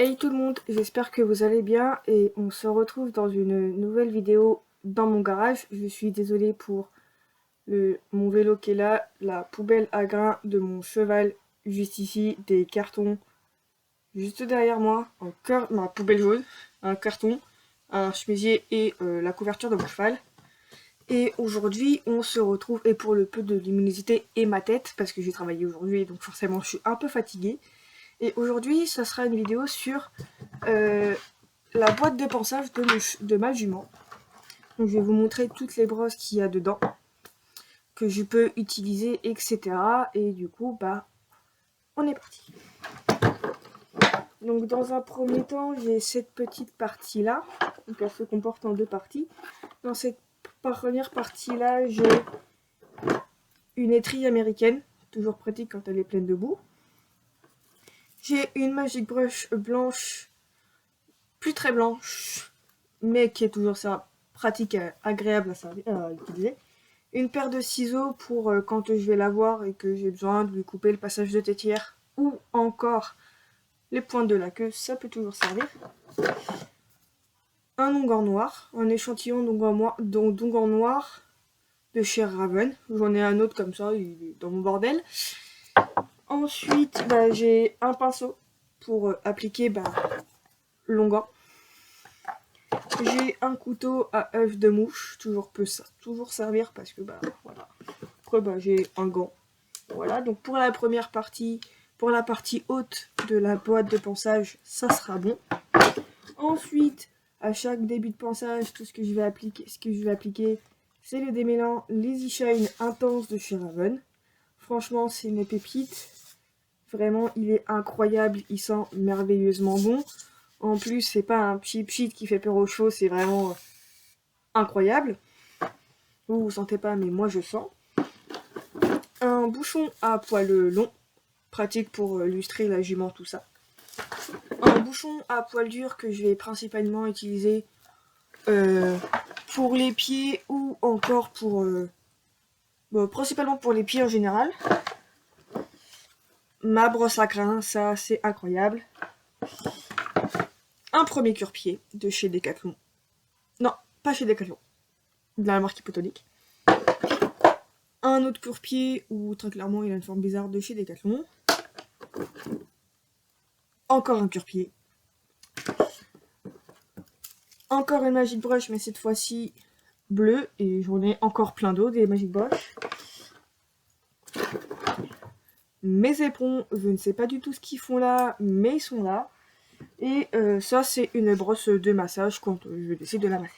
Hey tout le monde, j'espère que vous allez bien et on se retrouve dans une nouvelle vidéo dans mon garage. Je suis désolée pour mon vélo qui est là, la poubelle à grains de mon cheval juste ici, des cartons juste derrière moi, ma poubelle jaune, un carton, un chemisier et la couverture de mon cheval. Et aujourd'hui on se retrouve, et pour le peu de luminosité et ma tête, parce que j'ai travaillé aujourd'hui donc forcément je suis un peu fatiguée. Et aujourd'hui ça sera une vidéo sur euh, la boîte de ponçage de ma jument. Donc, je vais vous montrer toutes les brosses qu'il y a dedans, que je peux utiliser, etc. Et du coup, on est parti. Donc, dans un premier temps, j'ai cette petite partie-là. Donc, elle se comporte en deux parties. Dans cette première partie-là, j'ai une étrille américaine, toujours pratique quand elle est pleine de boue. J'ai une Magic Brush blanche, plus très blanche, mais qui est toujours ça, pratique, agréable à utiliser. Une paire de ciseaux pour quand je vais la voir et que j'ai besoin de lui couper le passage de tétière, ou encore les pointes de la queue, ça peut toujours servir. Un onguent noir, un échantillon d'onguent noir de chez Raven. J'en ai un autre comme ça, il est dans mon bordel. Ensuite, j'ai un pinceau pour appliquer l'onguent. J'ai un couteau à œuf de mouche, toujours servir parce que voilà. Après j'ai un gant. Voilà, donc pour la première partie, pour la partie haute de la boîte de ponçage, ça sera bon. Ensuite, à chaque début de ponçage, tout ce que je vais appliquer, c'est le démêlant Lazy Shine Intense de chez Raven. Franchement, c'est une pépite. Vraiment, il est incroyable, il sent merveilleusement bon. En plus, c'est pas un cheap shit qui fait peur aux chevaux, c'est vraiment incroyable. Vous sentez pas, mais moi je sens. Un bouchon à poil long, pratique pour lustrer la jument, tout ça. Un bouchon à poil dur que je vais principalement utiliser pour les pieds ou encore principalement pour les pieds en général. Ma brosse à crins, ça c'est incroyable. Un premier cure-pied de chez Decathlon. Non, pas chez Decathlon, de la marque Hypotonique. Un autre cure-pied où très clairement il a une forme bizarre de chez Decathlon. Encore un cure-pied. Encore une Magic Brush, mais cette fois-ci bleue, et j'en ai encore plein d'autres, des Magic Brush. Mes éperons, je ne sais pas du tout ce qu'ils font là, mais ils sont là. Et ça, c'est une brosse de massage quand je décide de la masser.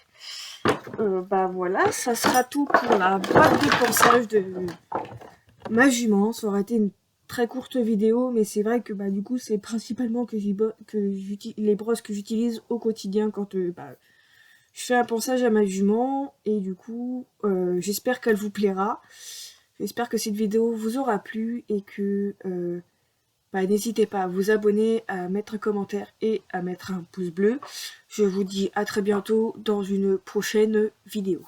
Voilà, ça sera tout pour la boîte de ponçage de ma jument. Ça aurait été une très courte vidéo, mais c'est vrai que du coup, c'est principalement les brosses que j'utilise au quotidien quand je fais un ponçage à ma jument. Et du coup, j'espère qu'elle vous plaira. J'espère que cette vidéo vous aura plu et que n'hésitez pas à vous abonner, à mettre un commentaire et à mettre un pouce bleu. Je vous dis à très bientôt dans une prochaine vidéo.